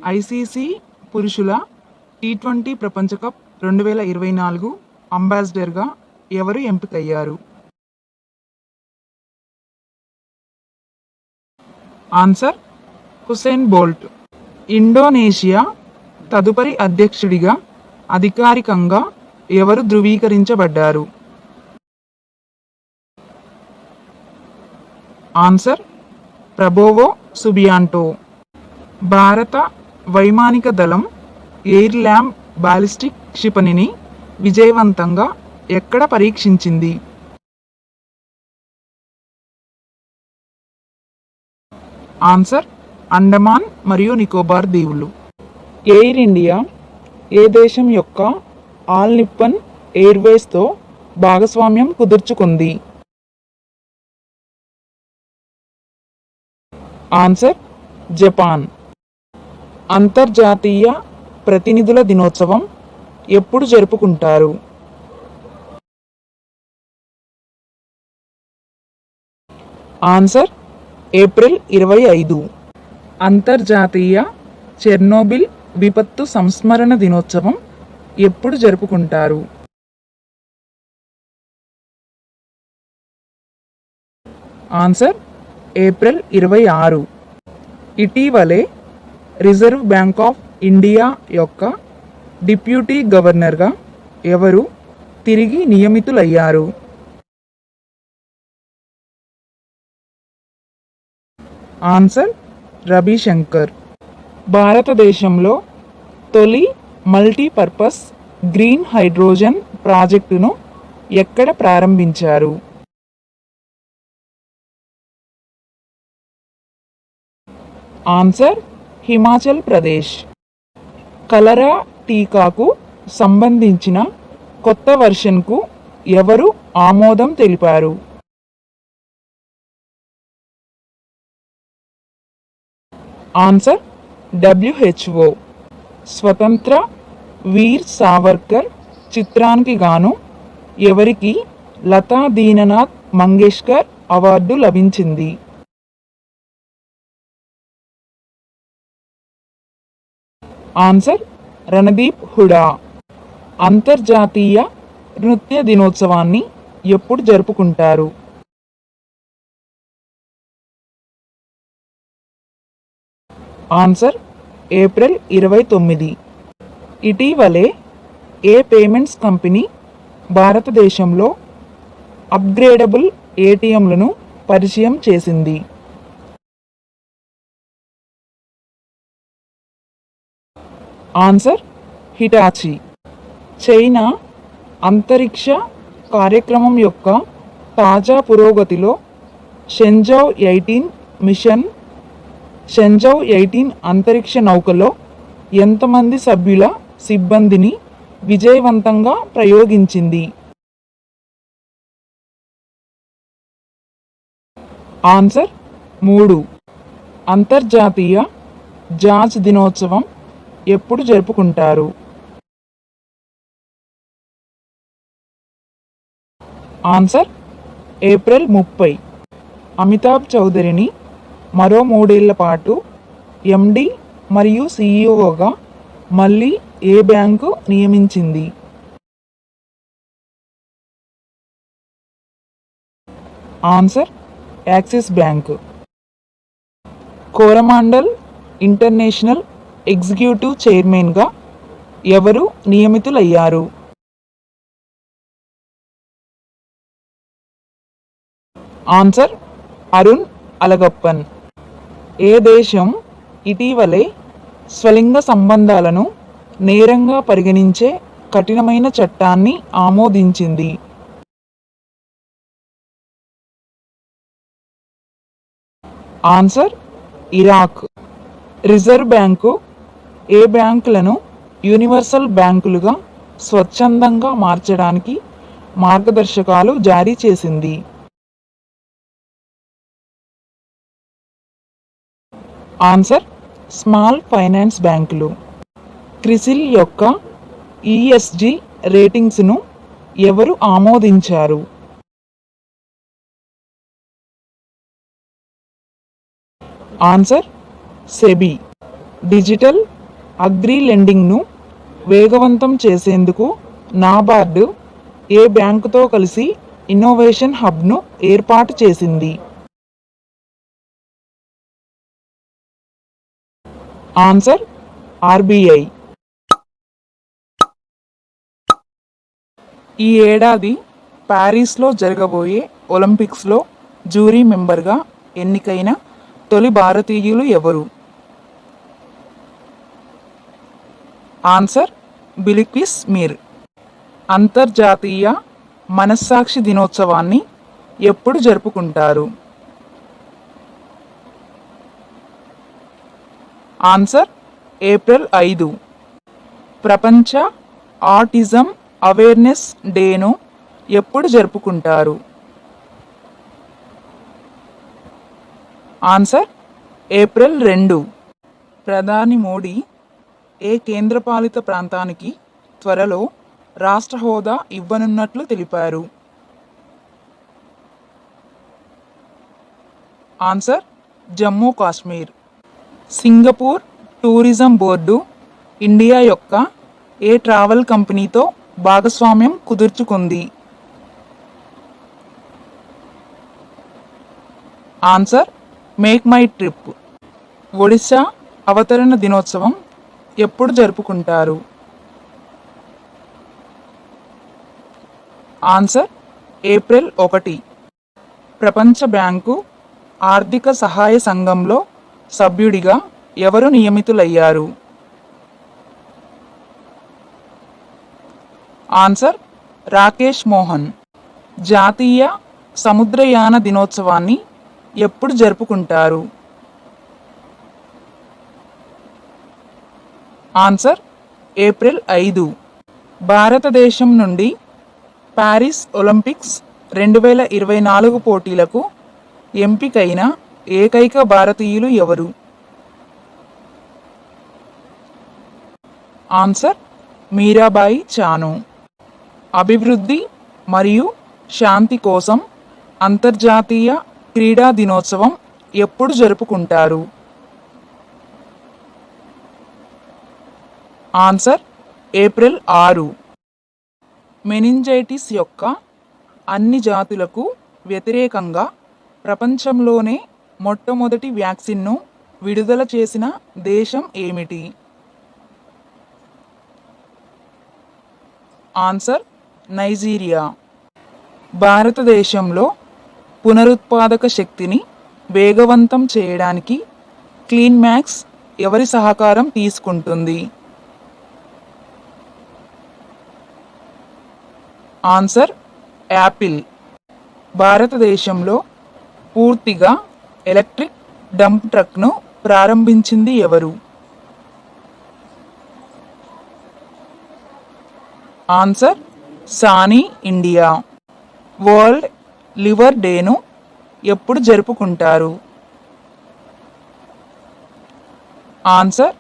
ICC పురుషుల T20 ప్రపంచ cup 2024 అంబాసిడర్గా ఎవరు ఎంపికయ్యారు? Answer Usain Bolt. ఇండోనేషియా తదుపరి అధ్యక్షుడిగా అధికారికంగా ఎవరు ధృవీకరించబడ్డారు? Answer Prabowo Subianto. భారత వైమానిక దళం ఎయిర్ ల్యాంబ్ బాలిస్టిక్ క్షిపణిని విజయవంతంగా ఎక్కడ పరీక్షించింది? ఆన్సర్ అండమాన్ మరియు నికోబార్ దీవులు. ఎయిర్ ఇండియా ఏ దేశం యొక్క ఆల్ నిప్పన్ ఎయిర్వేస్తో భాగస్వామ్యం కుదుర్చుకుంది? Answer Japan. అంతర్జాతీయ ప్రతినిధుల దినోత్సవం ఎప్పుడు జరుపుకుంటారు? Answer April 25. అంతర్జాతీయ చెర్నోబిల్ విపత్తు సంస్మరణ దినోత్సవం ఎప్పుడు జరుపుకుంటారు? Answer April 26. ఇటీవలే రిజర్వ్ బ్యాంక్ ఆఫ్ ఇండియా యొక్క డిప్యూటీ గవర్నర్గా ఎవరు తిరిగి నియమితులయ్యారు? ఆన్సర్ రవిశంకర్. భారతదేశంలో తొలి మల్టీపర్పస్ గ్రీన్ హైడ్రోజన్ ప్రాజెక్టును ఎక్కడ ప్రారంభించారు? ఆన్సర్ హిమాచల్ ప్రదేశ్. కలరా టీకాకు సంబంధించిన కొత్త వెర్షన్కు ఎవరు ఆమోదం తెలిపారు? Answer WHO. స్వతంత్ర వీర్ సావర్కర్ చిత్రానికి గాను ఎవరికి లతా దీననాథ్ మంగేష్కర్ అవార్డు లభించింది? ఆన్సర్ రణదీప్ హుడా. అంతర్జాతీయ నృత్య దినోత్సవాన్ని ఎప్పుడు జరుపుకుంటారు? Answer April 29. ఇటీవలే ఏ పేమెంట్స్ కంపెనీ భారతదేశంలో అప్గ్రేడబుల్ ఏటీఎంలను పరిచయం చేసింది? Answer Hitachi. చైనా అంతరిక్ష కార్యక్రమం యొక్క తాజా పురోగతిలో షెంజౌ 18 అంతరిక్ష నౌకలో ఎంతమంది సభ్యుల సిబ్బందిని విజయవంతంగా ప్రయోగించింది? ఆన్సర్ 3. అంతర్జాతీయ జాజ్ దినోత్సవం ఎప్పుడు జరుపుకుంటారు? Answer April 30. అమితాబ్ చౌదరిని మరో 3 ఏళ్ల పాటు MD మరియు CEOగా మళ్ళీ ఏ బ్యాంకు నియమించింది? Answer axis bank. Coromandel international executive చైర్మన్గా ఎవరు నియమితులయ్యారు? ఆన్సర్ అరుణ్ అలగప్పన్. ఏ దేశం ఇటీవలే స్వలింగ సంబంధాలను నేరంగా పరిగణించే కఠినమైన చట్టాన్ని ఆమోదించింది? Answer Iraq. రిజర్వ్ బ్యాంకు ఏ బ్యాంకులను యూనివర్సల్ బ్యాంకులుగా స్వచ్ఛందంగా మార్చడానికి మార్గదర్శకాలు జారీ చేసింది? ఆన్సర్ స్మాల్ ఫైనాన్స్ బ్యాంకులు. క్రిసిల్ యొక్క ESG రేటింగ్స్ను ఎవరు ఆమోదించారు? Answer SEBI. డిజిటల్ అగ్రి లెండింగ్ను వేగవంతం చేసేందుకు నాబార్డు ఏ బ్యాంకుతో కలిసి ఇన్నోవేషన్ హబ్ను ఏర్పాటు చేసింది? Answer RBI. ఈ ఏడాది ప్యారిస్లో జరగబోయే ఒలింపిక్స్లో జ్యూరీ మెంబర్గా ఎన్నికైన తొలి భారతీయులు ఎవరు? ఆన్సర్ బిల్కిస్ మీర్. అంతర్జాతీయ మనస్సాక్షి దినోత్సవాన్ని ఎప్పుడు జరుపుకుంటారు? Answer April 5. ప్రపంచ ఆటిజం అవేర్నెస్ డేను ఎప్పుడు జరుపుకుంటారు? Answer April 2. ప్రధాని మోడీ ఏ కేంద్రపాలిత ప్రాంతానికి త్వరలో రాష్ట్ర హోదా ఇవ్వనున్నట్లు తెలిపారు? Answer Jammu Kashmir. Singapore tourism board India యొక్క ఏ ట్రావెల్ కంపెనీతో భాగస్వామ్యం కుదుర్చుకుంది? Answer make my trip. Odisha అవతరణ దినోత్సవం ఎప్పుడు జరుపుకుంటారు? Answer April 1. ప్రపంచ బ్యాంకు ఆర్థిక సహాయ సంఘంలో సభ్యుడిగా ఎవరు నియమితులయ్యారు? ఆన్సర్ రాకేష్ మోహన్. జాతీయ సముద్రయాన దినోత్సవాన్ని ఎప్పుడు జరుపుకుంటారు? Answer April 5. భారతదేశం నుండి ప్యారిస్ ఒలింపిక్స్ 2024 పోటీలకు ఎంపికైన ఏకైక భారతీయులు ఎవరు? ఆన్సర్ మీరాబాయి చాను. అభివృద్ధి మరియు శాంతి కోసం అంతర్జాతీయ క్రీడా దినోత్సవం ఎప్పుడు జరుపుకుంటారు? Answer April 6. మెనింజైటిస్ యొక్క అన్ని జాతులకు వ్యతిరేకంగా ప్రపంచంలోనే మొట్టమొదటి వ్యాక్సిన్ను విడుదల చేసిన దేశం ఏమిటి? Answer Nigeria. భారతదేశంలో పునరుత్పాదక శక్తిని వేగవంతం చేయడానికి క్లీన్ మ్యాక్స్ ఎవరి సహకారం తీసుకుంటుంది? Answer Apple. భారతదేశంలో పూర్తిగా ఎలక్ట్రిక్ డంప్ ట్రక్ను ప్రారంభించింది ఎవరు? Answer Sany India. World liver డేను ఎప్పుడు జరుపుకుంటారు? Answer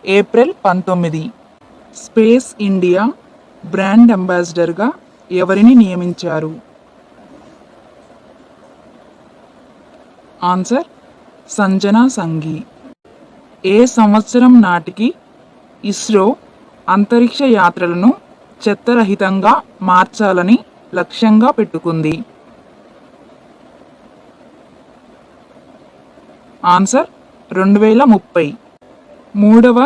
April 19. Space India brand అంబాసిడర్గా ఎవరిని నియమించారు? ఆన్సర్ సంజనా సంఘి. ఏ సంవత్సరం నాటికి ఇస్రో అంతరిక్ష యాత్రలను చెత్తరహితంగా మార్చాలని లక్ష్యంగా పెట్టుకుంది? ఆన్సర్ 2030. 3వ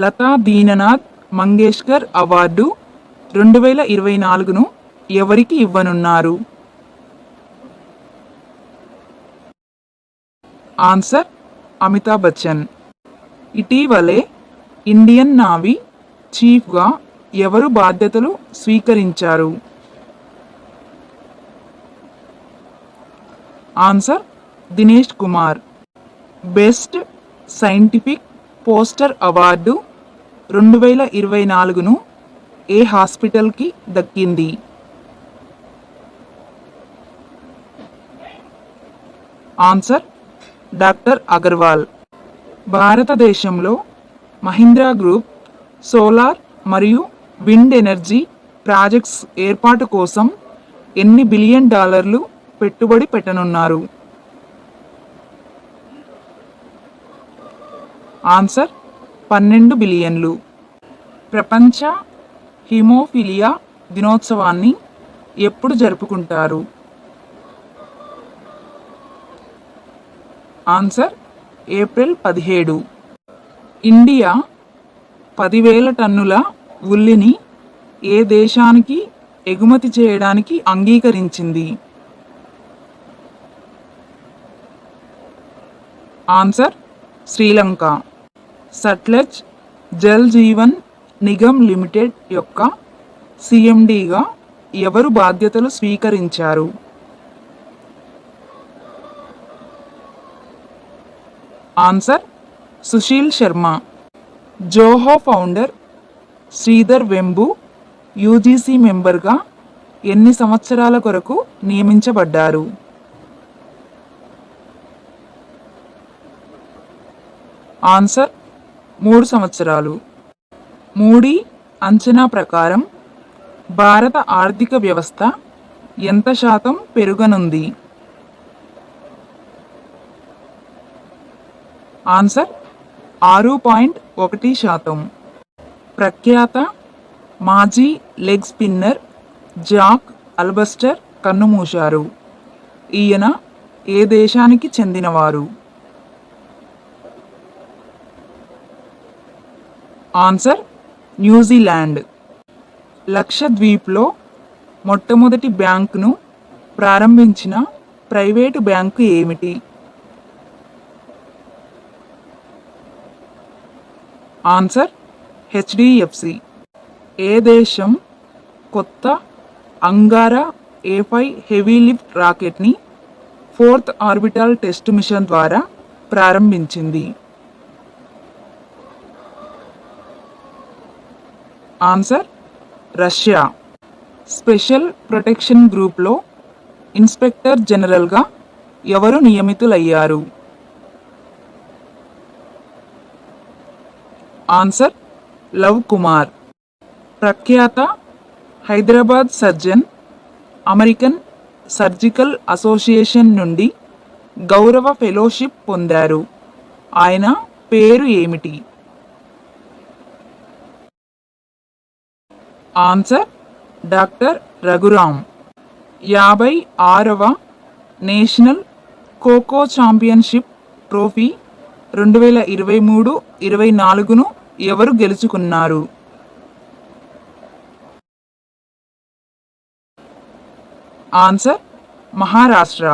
లతా దీననాథ్ మంగేష్కర్ అవార్డు 2024ను ఎవరికి ఇవ్వనున్నారు? ఆన్సర్ అమితాబ్ బచ్చన్. ఇటీవలే ఇండియన్ నావీ చీఫ్గా ఎవరు బాధ్యతలు స్వీకరించారు? Answer Dinesh Kumar. Best scientific poster award 2024ను ఏ హాస్పిటల్కి దక్కింది? Answer doctor Agarwal. భారతదేశంలో మహీంద్రా గ్రూప్ సోలార్ మరియు విండ్ ఎనర్జీ ప్రాజెక్ట్స్ ఏర్పాటు కోసం ఎన్ని బిలియన్ డాలర్లు పెట్టుబడి పెట్టనున్నారు? ఆన్సర్ 12 బిలియన్లు. ప్రపంచ హిమోఫిలియా దినోత్సవాన్ని ఎప్పుడు జరుపుకుంటారు? Answer April 17. ఇండియా 10,000 టన్నుల ఉల్లిని ఏ దేశానికి ఎగుమతి చేయడానికి అంగీకరించింది? ఆన్సర్ శ్రీలంక. సట్లెజ్ జల్ జీవన్ నిగమ్ లిమిటెడ్ యొక్క సిఎండిగా ఎవరు బాధ్యతలు స్వీకరించారు? Answer Sushil Sharma. Zoho founder Sridhar Vembu UGC మెంబర్గా ఎన్ని సంవత్సరాల కొరకు నియమించబడ్డారు? ఆన్సర్ 3 సంవత్సరాలు. మూడీ అంచనా ప్రకారం భారత ఆర్థిక వ్యవస్థ ఎంత శాతం పెరుగనుంది? ఆన్సర్ 6.1%. ప్రఖ్యాత మాజీ లెగ్ స్పిన్నర్ జాక్ అల్బస్టర్ కన్నుమూశారు. ఈయన ఏ దేశానికి చెందినవారు? Answer New Zealand. లక్షద్వీప్లో మొట్టమొదటి బ్యాంకును ప్రారంభించిన ప్రైవేటు బ్యాంకు ఏమిటి? Answer HDFC. ఏ దేశం కొత్త అంగారా A5 హెవీ లిఫ్ట్ రాకెట్ని 4th ఆర్బిటాల్ టెస్ట్ మిషన్ ద్వారా ప్రారంభించింది? Answer Russia. స్పెషల్ ప్రొటెక్షన్ గ్రూప్లో ఇన్స్పెక్టర్ జనరల్గా ఎవరు నియమితులయ్యారు? ఆన్సర్ లవ్ కుమార్. ప్రఖ్యాత Hyderabad surgeon American surgical association నుండి గౌరవ ఫెలోషిప్ పొందారు. ఆయన పేరు ఏమిటి? Answer doctor Raghuram. 56వ నేషనల్ ఖోఖో ఛాంపియన్షిప్ ట్రోఫీ 2023-24ను ఎవరు గెలుచుకున్నారు? ఆన్సర్ మహారాష్ట్ర.